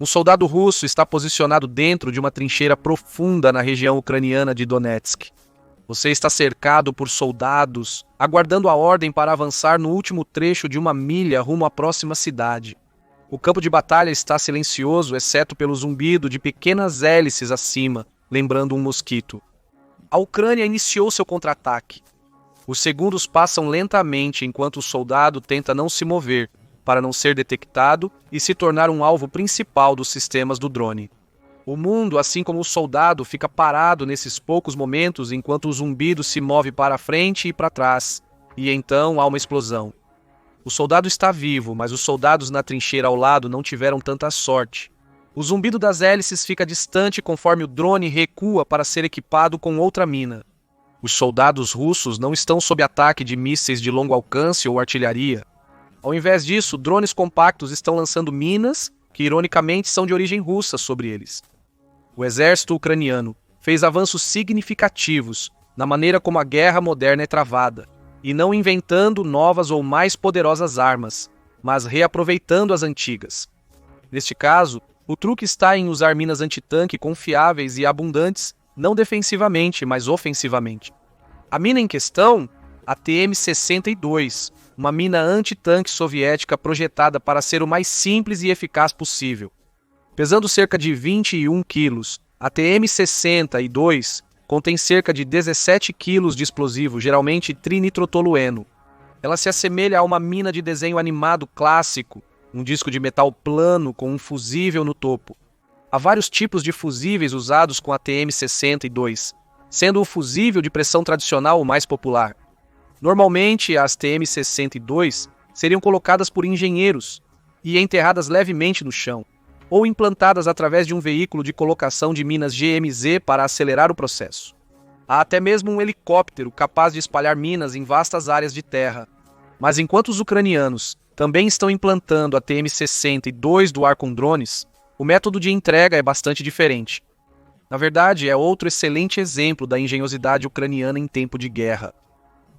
Um soldado russo está posicionado dentro de uma trincheira profunda na região ucraniana de Donetsk. Você está cercado por soldados, aguardando a ordem para avançar no último trecho de uma milha rumo à próxima cidade. O campo de batalha está silencioso, exceto pelo zumbido de pequenas hélices acima, lembrando um mosquito. A Ucrânia iniciou seu contra-ataque. Os segundos passam lentamente enquanto o soldado tenta não se mover, para não ser detectado e se tornar um alvo principal dos sistemas do drone. O mundo, assim como o soldado, fica parado nesses poucos momentos enquanto o zumbido se move para frente e para trás, e então há uma explosão. O soldado está vivo, mas os soldados na trincheira ao lado não tiveram tanta sorte. O zumbido das hélices fica distante conforme o drone recua para ser equipado com outra mina. Os soldados russos não estão sob ataque de mísseis de longo alcance ou artilharia. Ao invés disso, drones compactos estão lançando minas, que ironicamente são de origem russa, sobre eles. O exército ucraniano fez avanços significativos na maneira como a guerra moderna é travada, e não inventando novas ou mais poderosas armas, mas reaproveitando as antigas. Neste caso, o truque está em usar minas antitanque confiáveis e abundantes, não defensivamente, mas ofensivamente. A mina em questão, a TM-62, uma mina antitanque soviética projetada para ser o mais simples e eficaz possível. Pesando cerca de 21 quilos, a TM-62 contém cerca de 17 quilos de explosivo, geralmente trinitrotolueno. Ela se assemelha a uma mina de desenho animado clássico, um disco de metal plano com um fusível no topo. Há vários tipos de fusíveis usados com a TM-62, sendo o fusível de pressão tradicional o mais popular. Normalmente, as TM-62 seriam colocadas por engenheiros e enterradas levemente no chão, ou implantadas através de um veículo de colocação de minas GMZ para acelerar o processo. Há até mesmo um helicóptero capaz de espalhar minas em vastas áreas de terra. Mas enquanto os ucranianos também estão implantando a TM-62 do ar com drones, o método de entrega é bastante diferente. Na verdade, é outro excelente exemplo da engenhosidade ucraniana em tempo de guerra.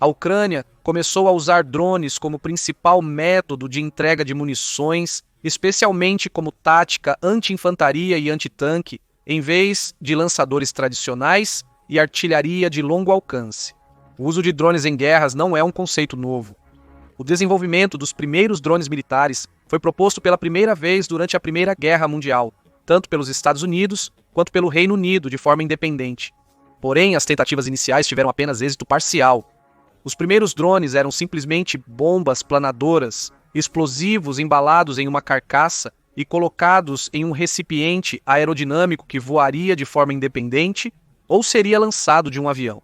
A Ucrânia começou a usar drones como principal método de entrega de munições, especialmente como tática anti-infantaria e antitanque, em vez de lançadores tradicionais e artilharia de longo alcance. O uso de drones em guerras não é um conceito novo. O desenvolvimento dos primeiros drones militares foi proposto pela primeira vez durante a Primeira Guerra Mundial, tanto pelos Estados Unidos quanto pelo Reino Unido de forma independente. Porém, as tentativas iniciais tiveram apenas êxito parcial. Os primeiros drones eram simplesmente bombas planadoras, explosivos embalados em uma carcaça e colocados em um recipiente aerodinâmico que voaria de forma independente ou seria lançado de um avião.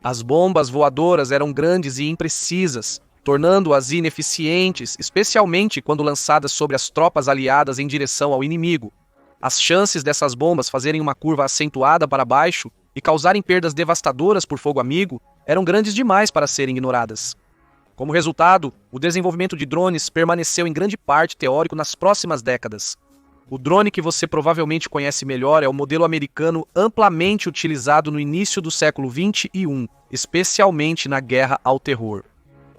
As bombas voadoras eram grandes e imprecisas, tornando-as ineficientes, especialmente quando lançadas sobre as tropas aliadas em direção ao inimigo. As chances dessas bombas fazerem uma curva acentuada para baixo e causarem perdas devastadoras por fogo amigo eram grandes demais para serem ignoradas. Como resultado, o desenvolvimento de drones permaneceu em grande parte teórico nas próximas décadas. O drone que você provavelmente conhece melhor é o modelo americano amplamente utilizado no início do século XXI, especialmente na guerra ao terror.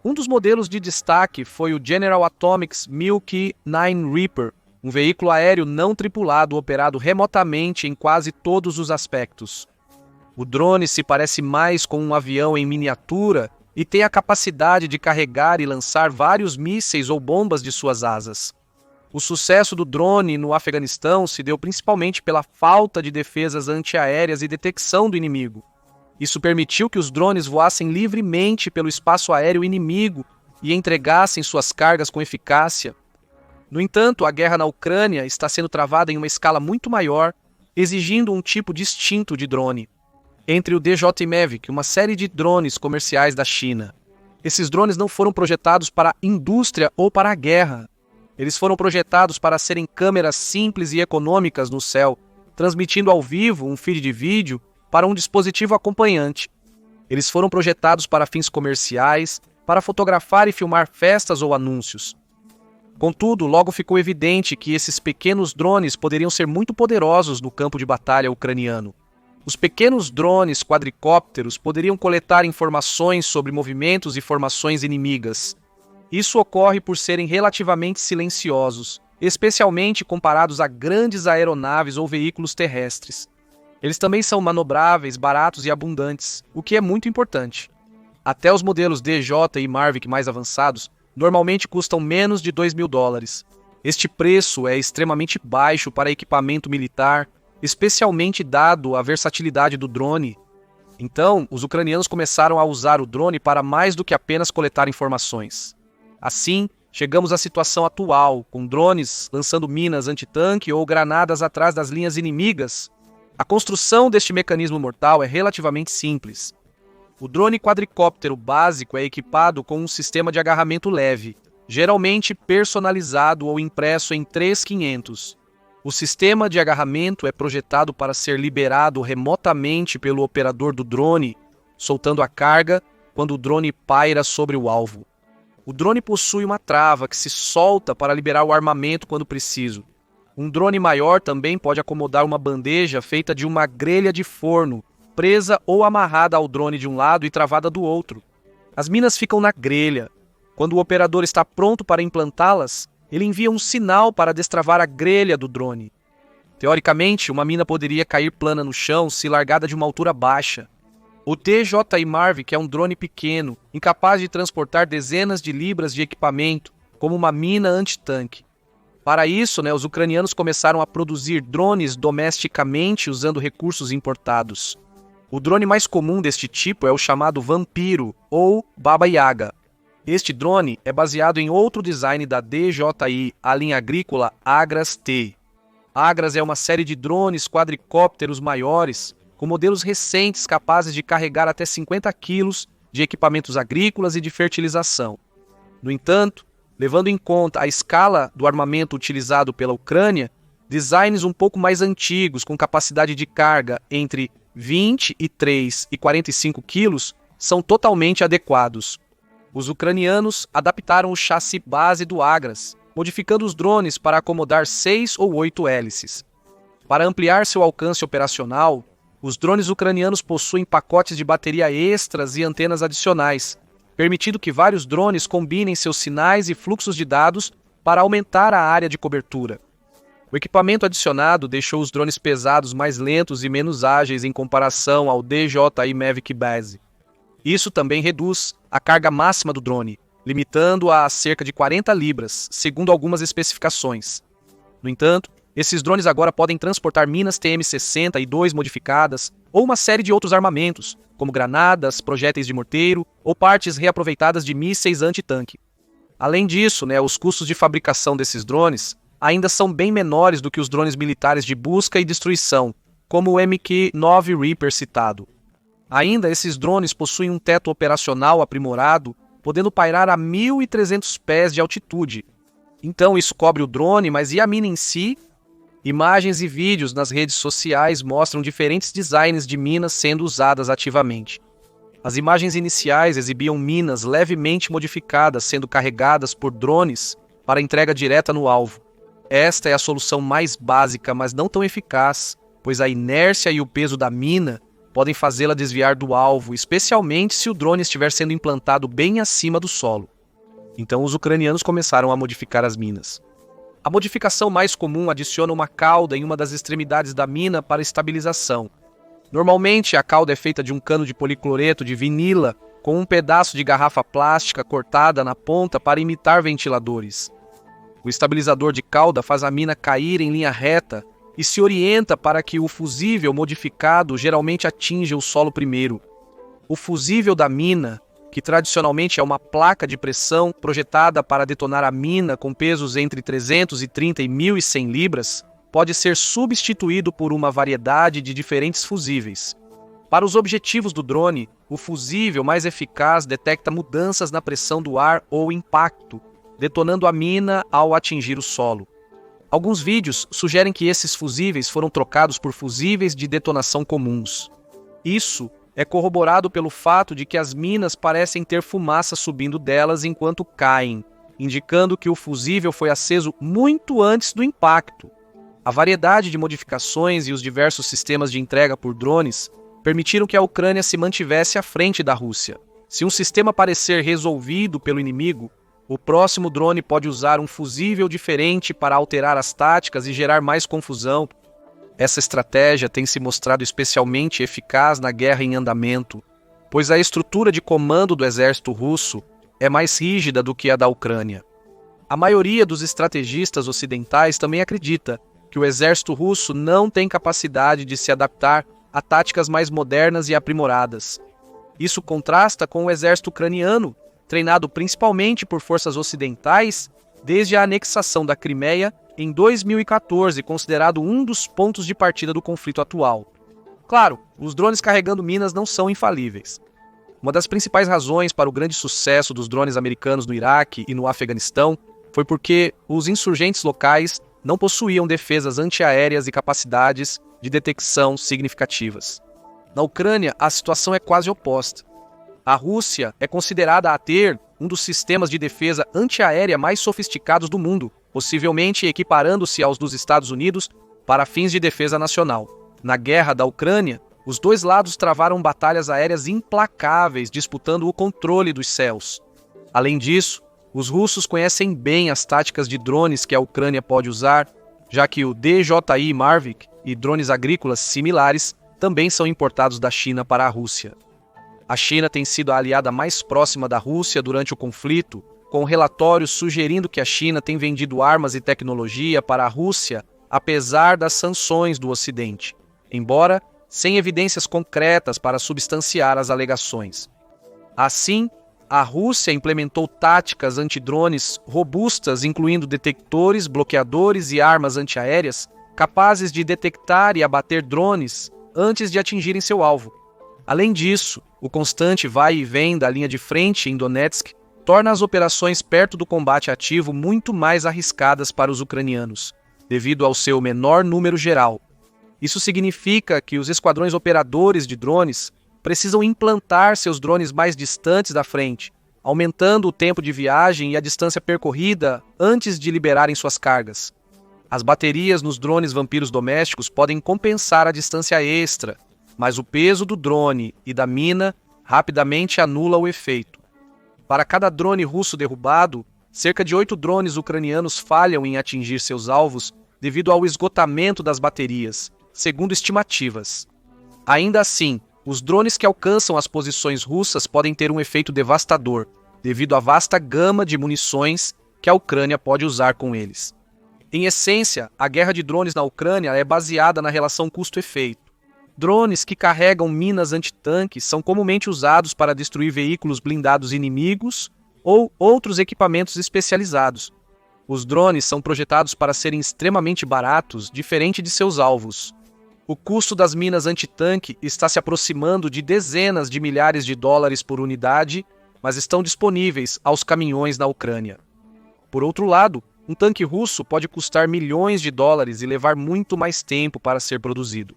Um dos modelos de destaque foi o General Atomics Milk 9 Reaper, um veículo aéreo não tripulado operado remotamente em quase todos os aspectos. O drone se parece mais com um avião em miniatura e tem a capacidade de carregar e lançar vários mísseis ou bombas de suas asas. O sucesso do drone no Afeganistão se deu principalmente pela falta de defesas antiaéreas e detecção do inimigo. Isso permitiu que os drones voassem livremente pelo espaço aéreo inimigo e entregassem suas cargas com eficácia. No entanto, a guerra na Ucrânia está sendo travada em uma escala muito maior, exigindo um tipo distinto de drone. Entre o DJI Mavic, uma série de drones comerciais da China. Esses drones não foram projetados para a indústria ou para a guerra. Eles foram projetados para serem câmeras simples e econômicas no céu, transmitindo ao vivo um feed de vídeo para um dispositivo acompanhante. Eles foram projetados para fins comerciais, para fotografar e filmar festas ou anúncios. Contudo, logo ficou evidente que esses pequenos drones poderiam ser muito poderosos no campo de batalha ucraniano. Os pequenos drones quadricópteros poderiam coletar informações sobre movimentos e formações inimigas. Isso ocorre por serem relativamente silenciosos, especialmente comparados a grandes aeronaves ou veículos terrestres. Eles também são manobráveis, baratos e abundantes, o que é muito importante. Até os modelos DJ e Mavic mais avançados normalmente custam menos de $2.000. Este preço é extremamente baixo para equipamento militar, especialmente dado a versatilidade do drone. Então, os ucranianos começaram a usar o drone para mais do que apenas coletar informações. Assim, chegamos à situação atual, com drones lançando minas antitanque ou granadas atrás das linhas inimigas. A construção deste mecanismo mortal é relativamente simples. O drone quadricóptero básico é equipado com um sistema de agarramento leve, geralmente personalizado ou impresso em 3.500. O sistema de agarramento é projetado para ser liberado remotamente pelo operador do drone, soltando a carga quando o drone paira sobre o alvo. O drone possui uma trava que se solta para liberar o armamento quando preciso. Um drone maior também pode acomodar uma bandeja feita de uma grelha de forno, presa ou amarrada ao drone de um lado e travada do outro. As minas ficam na grelha. Quando o operador está pronto para implantá-las, ele envia um sinal para destravar a grelha do drone. Teoricamente, uma mina poderia cair plana no chão se largada de uma altura baixa. O DJI Mavic é um drone pequeno, incapaz de transportar dezenas de libras de equipamento, como uma mina antitanque. Para isso, os ucranianos começaram a produzir drones domesticamente usando recursos importados. O drone mais comum deste tipo é o chamado Vampiro, ou Baba Yaga. Este drone é baseado em outro design da DJI, a linha agrícola Agras-T. Agras é uma série de drones quadricópteros maiores, com modelos recentes capazes de carregar até 50 quilos de equipamentos agrícolas e de fertilização. No entanto, levando em conta a escala do armamento utilizado pela Ucrânia, designs um pouco mais antigos, com capacidade de carga entre 23 e 45 quilos, são totalmente adequados. Os ucranianos adaptaram o chassi base do Agras, modificando os drones para acomodar 6 ou 8 hélices. Para ampliar seu alcance operacional, os drones ucranianos possuem pacotes de bateria extras e antenas adicionais, permitindo que vários drones combinem seus sinais e fluxos de dados para aumentar a área de cobertura. O equipamento adicionado deixou os drones pesados mais lentos e menos ágeis em comparação ao DJI Mavic Base. Isso também reduz a carga máxima do drone, limitando-a a cerca de 40 libras, segundo algumas especificações. No entanto, esses drones agora podem transportar minas TM-62 modificadas ou uma série de outros armamentos, como granadas, projéteis de morteiro ou partes reaproveitadas de mísseis antitanque. Além disso, os custos de fabricação desses drones ainda são bem menores do que os drones militares de busca e destruição, como o MQ-9 Reaper citado. Ainda, esses drones possuem um teto operacional aprimorado, podendo pairar a 1.300 pés de altitude. Então isso cobre o drone, mas e a mina em si? Imagens e vídeos nas redes sociais mostram diferentes designs de minas sendo usadas ativamente. As imagens iniciais exibiam minas levemente modificadas sendo carregadas por drones para entrega direta no alvo. Esta é a solução mais básica, mas não tão eficaz, pois a inércia e o peso da mina podem fazê-la desviar do alvo, especialmente se o drone estiver sendo implantado bem acima do solo. Então os ucranianos começaram a modificar as minas. A modificação mais comum adiciona uma cauda em uma das extremidades da mina para estabilização. Normalmente, a cauda é feita de um cano de policloreto de vinila com um pedaço de garrafa plástica cortada na ponta para imitar ventiladores. O estabilizador de cauda faz a mina cair em linha reta e se orienta para que o fusível modificado geralmente atinja o solo primeiro. O fusível da mina, que tradicionalmente é uma placa de pressão projetada para detonar a mina com pesos entre 330 e 1.100 libras, pode ser substituído por uma variedade de diferentes fusíveis. Para os objetivos do drone, o fusível mais eficaz detecta mudanças na pressão do ar ou impacto, detonando a mina ao atingir o solo. Alguns vídeos sugerem que esses fusíveis foram trocados por fusíveis de detonação comuns. Isso é corroborado pelo fato de que as minas parecem ter fumaça subindo delas enquanto caem, indicando que o fusível foi aceso muito antes do impacto. A variedade de modificações e os diversos sistemas de entrega por drones permitiram que a Ucrânia se mantivesse à frente da Rússia. Se um sistema parecer resolvido pelo inimigo, O próximo drone pode usar um fusível diferente para alterar as táticas e gerar mais confusão. Essa estratégia tem se mostrado especialmente eficaz na guerra em andamento, pois a estrutura de comando do exército russo é mais rígida do que a da Ucrânia. A maioria dos estrategistas ocidentais também acredita que o exército russo não tem capacidade de se adaptar a táticas mais modernas e aprimoradas. Isso contrasta com o exército ucraniano, treinado principalmente por forças ocidentais desde a anexação da Crimeia em 2014, considerado um dos pontos de partida do conflito atual. Claro, os drones carregando minas não são infalíveis. Uma das principais razões para o grande sucesso dos drones americanos no Iraque e no Afeganistão foi porque os insurgentes locais não possuíam defesas antiaéreas e capacidades de detecção significativas. Na Ucrânia, a situação é quase oposta. A Rússia é considerada a ter um dos sistemas de defesa antiaérea mais sofisticados do mundo, possivelmente equiparando-se aos dos Estados Unidos para fins de defesa nacional. Na guerra da Ucrânia, os dois lados travaram batalhas aéreas implacáveis, disputando o controle dos céus. Além disso, os russos conhecem bem as táticas de drones que a Ucrânia pode usar, já que o DJI Mavic e drones agrícolas similares também são importados da China para a Rússia. A China tem sido a aliada mais próxima da Rússia durante o conflito, com relatórios sugerindo que a China tem vendido armas e tecnologia para a Rússia, apesar das sanções do Ocidente, embora sem evidências concretas para substanciar as alegações. Assim, a Rússia implementou táticas antidrones robustas, incluindo detectores, bloqueadores e armas antiaéreas capazes de detectar e abater drones antes de atingirem seu alvo. Além disso, o constante vai e vem da linha de frente em Donetsk torna as operações perto do combate ativo muito mais arriscadas para os ucranianos, devido ao seu menor número geral. Isso significa que os esquadrões operadores de drones precisam implantar seus drones mais distantes da frente, aumentando o tempo de viagem e a distância percorrida antes de liberarem suas cargas. As baterias nos drones vampiros domésticos podem compensar a distância extra, mas o peso do drone e da mina rapidamente anula o efeito. Para cada drone russo derrubado, cerca de 8 drones ucranianos falham em atingir seus alvos devido ao esgotamento das baterias, segundo estimativas. Ainda assim, os drones que alcançam as posições russas podem ter um efeito devastador, devido à vasta gama de munições que a Ucrânia pode usar com eles. Em essência, a guerra de drones na Ucrânia é baseada na relação custo-efeito. Drones que carregam minas antitanque são comumente usados para destruir veículos blindados inimigos ou outros equipamentos especializados. Os drones são projetados para serem extremamente baratos, diferente de seus alvos. O custo das minas antitanque está se aproximando de dezenas de milhares de dólares por unidade, mas estão disponíveis aos caminhões na Ucrânia. Por outro lado, um tanque russo pode custar milhões de dólares e levar muito mais tempo para ser produzido.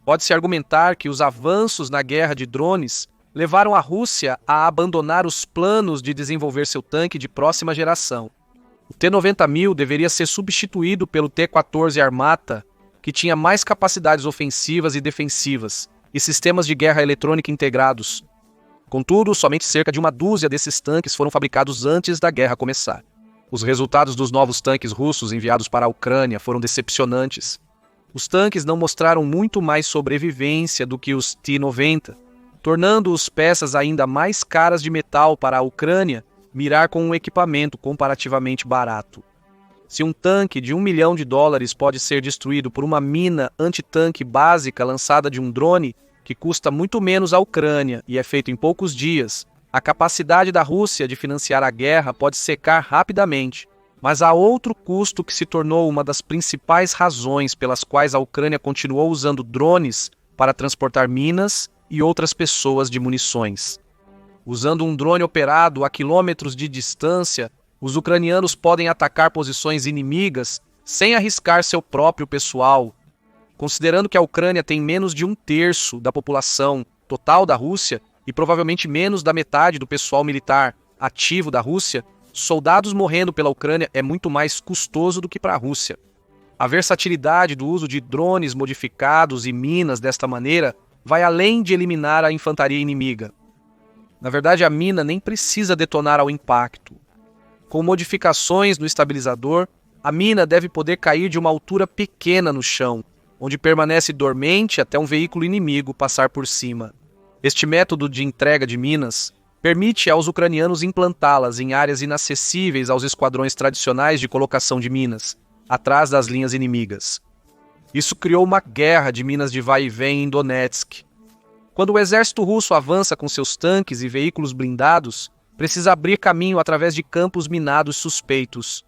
Pode-se argumentar que os avanços na guerra de drones levaram a Rússia a abandonar os planos de desenvolver seu tanque de próxima geração. O T-90.000 deveria ser substituído pelo T-14 Armata, que tinha mais capacidades ofensivas e defensivas, e sistemas de guerra eletrônica integrados. Contudo, somente cerca de uma dúzia desses tanques foram fabricados antes da guerra começar. Os resultados dos novos tanques russos enviados para a Ucrânia foram decepcionantes. Os tanques não mostraram muito mais sobrevivência do que os T-90, tornando-os peças ainda mais caras de metal para a Ucrânia mirar com um equipamento comparativamente barato. Se um tanque de $1 milhão pode ser destruído por uma mina antitanque básica lançada de um drone que custa muito menos à Ucrânia e é feito em poucos dias, a capacidade da Rússia de financiar a guerra pode secar rapidamente. Mas há outro custo que se tornou uma das principais razões pelas quais a Ucrânia continuou usando drones para transportar minas e outras pessoas de munições. Usando um drone operado a quilômetros de distância, os ucranianos podem atacar posições inimigas sem arriscar seu próprio pessoal. Considerando que a Ucrânia tem menos de 1/3 da população total da Rússia e provavelmente menos da metade do pessoal militar ativo da Rússia, soldados morrendo pela Ucrânia é muito mais custoso do que para a Rússia. A versatilidade do uso de drones modificados e minas desta maneira vai além de eliminar a infantaria inimiga. Na verdade, a mina nem precisa detonar ao impacto. Com modificações no estabilizador, a mina deve poder cair de uma altura pequena no chão, onde permanece dormente até um veículo inimigo passar por cima. Este método de entrega de minas permite aos ucranianos implantá-las em áreas inacessíveis aos esquadrões tradicionais de colocação de minas, atrás das linhas inimigas. Isso criou uma guerra de minas de vai e vem em Donetsk. Quando o exército russo avança com seus tanques e veículos blindados, precisa abrir caminho através de campos minados suspeitos.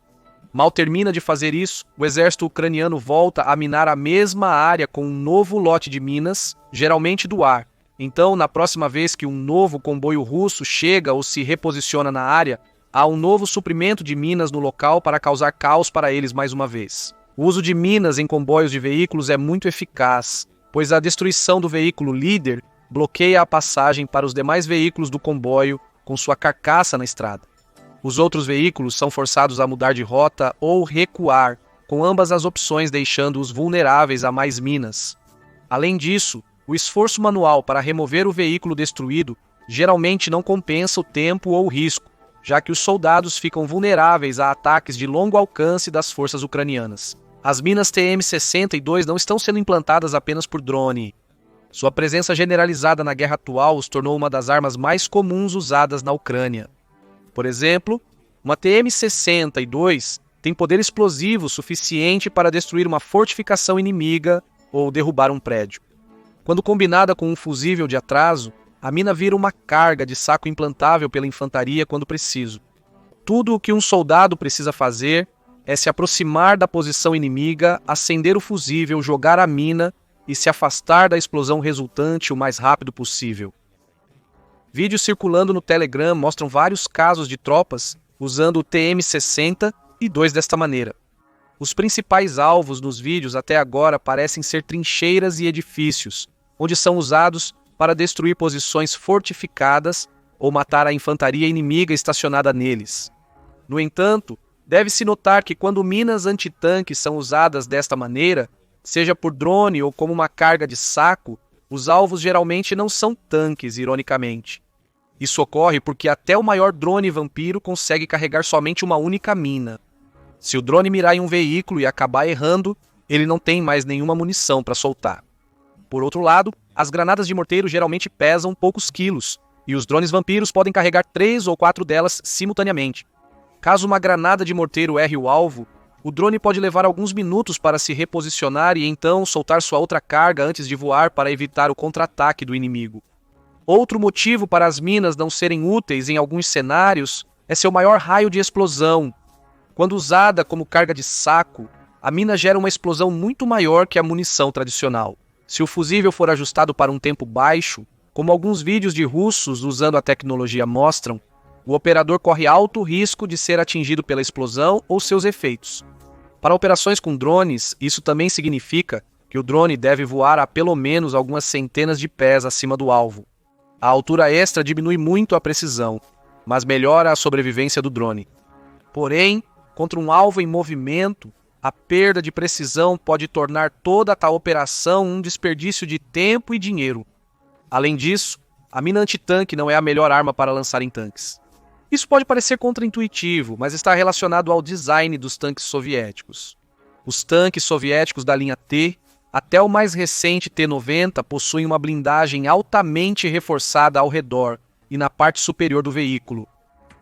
Mal termina de fazer isso, o exército ucraniano volta a minar a mesma área com um novo lote de minas, geralmente do ar. Então, na próxima vez que um novo comboio russo chega ou se reposiciona na área, há um novo suprimento de minas no local para causar caos para eles mais uma vez. O uso de minas em comboios de veículos é muito eficaz, pois a destruição do veículo líder bloqueia a passagem para os demais veículos do comboio com sua carcaça na estrada. Os outros veículos são forçados a mudar de rota ou recuar, com ambas as opções deixando-os vulneráveis a mais minas. Além disso, o esforço manual para remover o veículo destruído geralmente não compensa o tempo ou o risco, já que os soldados ficam vulneráveis a ataques de longo alcance das forças ucranianas. As minas TM-62 não estão sendo implantadas apenas por drone. Sua presença generalizada na guerra atual os tornou uma das armas mais comuns usadas na Ucrânia. Por exemplo, uma TM-62 tem poder explosivo suficiente para destruir uma fortificação inimiga ou derrubar um prédio. Quando combinada com um fusível de atraso, a mina vira uma carga de saco implantável pela infantaria quando preciso. Tudo o que um soldado precisa fazer é se aproximar da posição inimiga, acender o fusível, jogar a mina e se afastar da explosão resultante o mais rápido possível. Vídeos circulando no Telegram mostram vários casos de tropas usando o TM-62 desta maneira. Os principais alvos nos vídeos até agora parecem ser trincheiras e edifícios, onde são usados para destruir posições fortificadas ou matar a infantaria inimiga estacionada neles. No entanto, deve-se notar que quando minas antitanque são usadas desta maneira, seja por drone ou como uma carga de saco, os alvos geralmente não são tanques, ironicamente. Isso ocorre porque até o maior drone vampiro consegue carregar somente uma única mina. Se o drone mirar em um veículo e acabar errando, ele não tem mais nenhuma munição para soltar. Por outro lado, as granadas de morteiro geralmente pesam poucos quilos, e os drones vampiros podem carregar 3 ou 4 delas simultaneamente. Caso uma granada de morteiro erre o alvo, o drone pode levar alguns minutos para se reposicionar e então soltar sua outra carga antes de voar para evitar o contra-ataque do inimigo. Outro motivo para as minas não serem úteis em alguns cenários é seu maior raio de explosão. Quando usada como carga de saco, a mina gera uma explosão muito maior que a munição tradicional. Se o fusível for ajustado para um tempo baixo, como alguns vídeos de russos usando a tecnologia mostram, o operador corre alto risco de ser atingido pela explosão ou seus efeitos. Para operações com drones, isso também significa que o drone deve voar a pelo menos algumas centenas de pés acima do alvo. A altura extra diminui muito a precisão, mas melhora a sobrevivência do drone. Porém, contra um alvo em movimento, a perda de precisão pode tornar toda a tal operação um desperdício de tempo e dinheiro. Além disso, a mina antitanque não é a melhor arma para lançar em tanques. Isso pode parecer contraintuitivo, mas está relacionado ao design dos tanques soviéticos. Os tanques soviéticos da linha T, até o mais recente T-90, possuem uma blindagem altamente reforçada ao redor e na parte superior do veículo.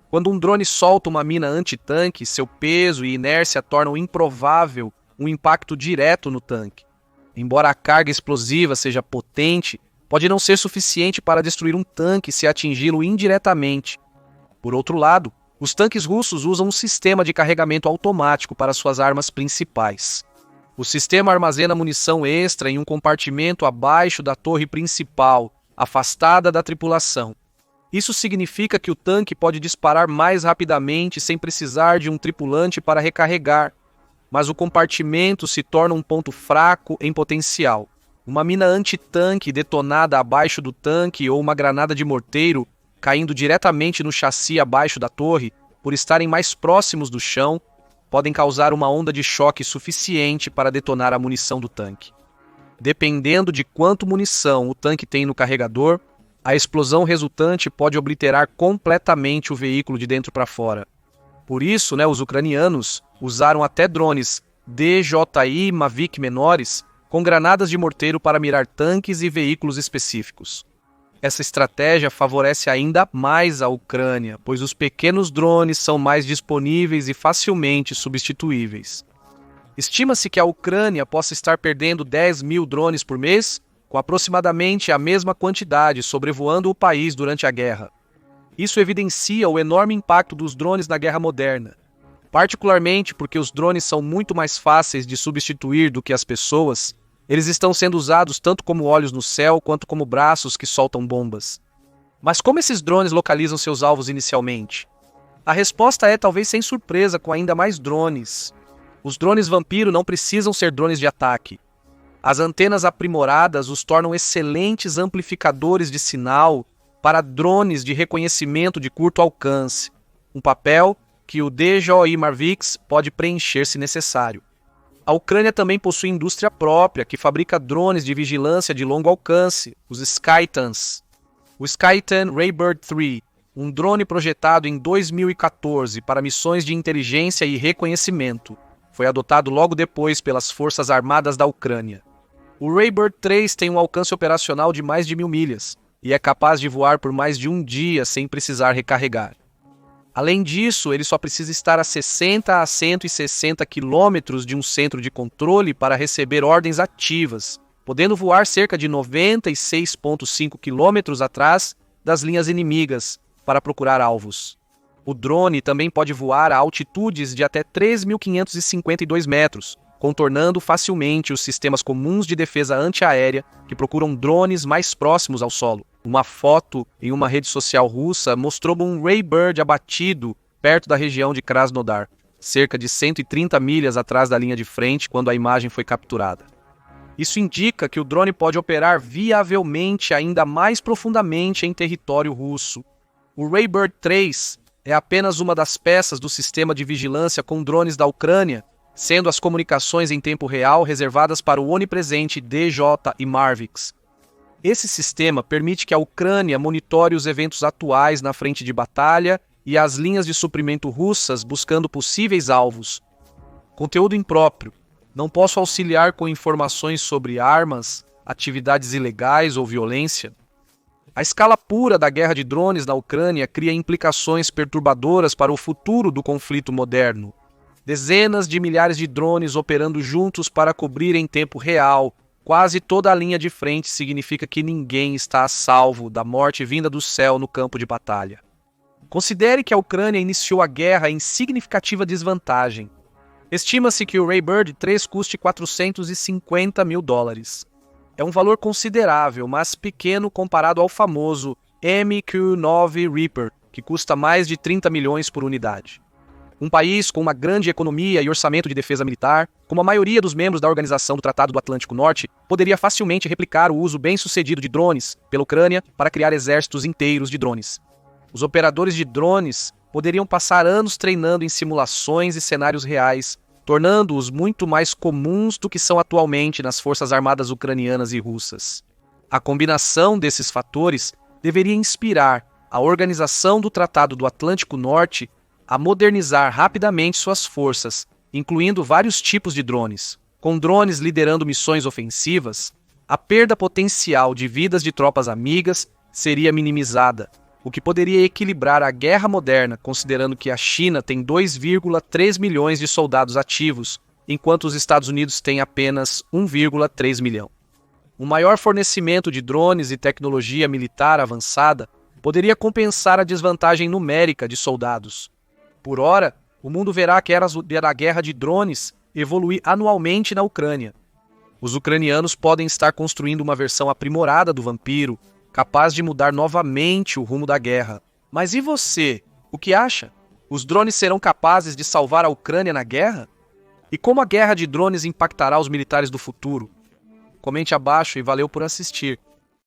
Quando um drone solta uma mina antitanque, seu peso e inércia tornam improvável um impacto direto no tanque. Embora a carga explosiva seja potente, pode não ser suficiente para destruir um tanque se atingi-lo indiretamente. Por outro lado, os tanques russos usam um sistema de carregamento automático para suas armas principais. O sistema armazena munição extra em um compartimento abaixo da torre principal, afastada da tripulação. Isso significa que o tanque pode disparar mais rapidamente sem precisar de um tripulante para recarregar, mas o compartimento se torna um ponto fraco em potencial. Uma mina antitanque detonada abaixo do tanque ou uma granada de morteiro caindo diretamente no chassi abaixo da torre, por estarem mais próximos do chão, podem causar uma onda de choque suficiente para detonar a munição do tanque. Dependendo de quanto munição o tanque tem no carregador, a explosão resultante pode obliterar completamente o veículo de dentro para fora. Por isso, os ucranianos usaram até drones DJI Mavic menores com granadas de morteiro para mirar tanques e veículos específicos. Essa estratégia favorece ainda mais a Ucrânia, pois os pequenos drones são mais disponíveis e facilmente substituíveis. Estima-se que a Ucrânia possa estar perdendo 10 mil drones por mês, com aproximadamente a mesma quantidade sobrevoando o país durante a guerra. Isso evidencia o enorme impacto dos drones na guerra moderna, particularmente porque os drones são muito mais fáceis de substituir do que as pessoas. Eles estão sendo usados tanto como olhos no céu quanto como braços que soltam bombas. Mas como esses drones localizam seus alvos inicialmente? A resposta é talvez sem surpresa com ainda mais drones. Os drones vampiro não precisam ser drones de ataque. As antenas aprimoradas os tornam excelentes amplificadores de sinal para drones de reconhecimento de curto alcance, um papel que o DJI Mavic pode preencher se necessário. A Ucrânia também possui indústria própria que fabrica drones de vigilância de longo alcance, os Skytans. O Skytan Raybird 3, um drone projetado em 2014 para missões de inteligência e reconhecimento, foi adotado logo depois pelas Forças Armadas da Ucrânia. O Raybird 3 tem um alcance operacional de mais de 1.000 milhas e é capaz de voar por mais de um dia sem precisar recarregar. Além disso, ele só precisa estar a 60 a 160 quilômetros de um centro de controle para receber ordens ativas, podendo voar cerca de 96,5 quilômetros atrás das linhas inimigas para procurar alvos. O drone também pode voar a altitudes de até 3.552 metros, contornando facilmente os sistemas comuns de defesa antiaérea que procuram drones mais próximos ao solo. Uma foto em uma rede social russa mostrou um Raybird abatido perto da região de Krasnodar, cerca de 130 milhas atrás da linha de frente quando a imagem foi capturada. Isso indica que o drone pode operar viavelmente ainda mais profundamente em território russo. O Raybird 3 é apenas uma das peças do sistema de vigilância com drones da Ucrânia, sendo as comunicações em tempo real reservadas para o onipresente DJI Mavic. Esse sistema permite que a Ucrânia monitore os eventos atuais na frente de batalha e as linhas de suprimento russas buscando possíveis alvos. Conteúdo impróprio. Não posso auxiliar com informações sobre armas, atividades ilegais ou violência. A escala pura da guerra de drones na Ucrânia cria implicações perturbadoras para o futuro do conflito moderno. Dezenas de milhares de drones operando juntos para cobrir em tempo real quase toda a linha de frente significa que ninguém está a salvo da morte vinda do céu no campo de batalha. Considere que a Ucrânia iniciou a guerra em significativa desvantagem. Estima-se que o Raybird 3 custe $450 mil. É um valor considerável, mas pequeno comparado ao famoso MQ-9 Reaper, que custa mais de 30 milhões por unidade. Um país com uma grande economia e orçamento de defesa militar, como a maioria dos membros da Organização do Tratado do Atlântico Norte, poderia facilmente replicar o uso bem-sucedido de drones pela Ucrânia para criar exércitos inteiros de drones. Os operadores de drones poderiam passar anos treinando em simulações e cenários reais, tornando-os muito mais comuns do que são atualmente nas forças armadas ucranianas e russas. A combinação desses fatores deveria inspirar a Organização do Tratado do Atlântico Norte a modernizar rapidamente suas forças, incluindo vários tipos de drones. Com drones liderando missões ofensivas, a perda potencial de vidas de tropas amigas seria minimizada, o que poderia equilibrar a guerra moderna, considerando que a China tem 2,3 milhões de soldados ativos, enquanto os Estados Unidos têm apenas 1,3 milhão. Um maior fornecimento de drones e tecnologia militar avançada poderia compensar a desvantagem numérica de soldados. Por ora, o mundo verá que a guerra de drones evoluir anualmente na Ucrânia. Os ucranianos podem estar construindo uma versão aprimorada do vampiro, capaz de mudar novamente o rumo da guerra. Mas e você? O que acha? Os drones serão capazes de salvar a Ucrânia na guerra? E como a guerra de drones impactará os militares do futuro? Comente abaixo e valeu por assistir.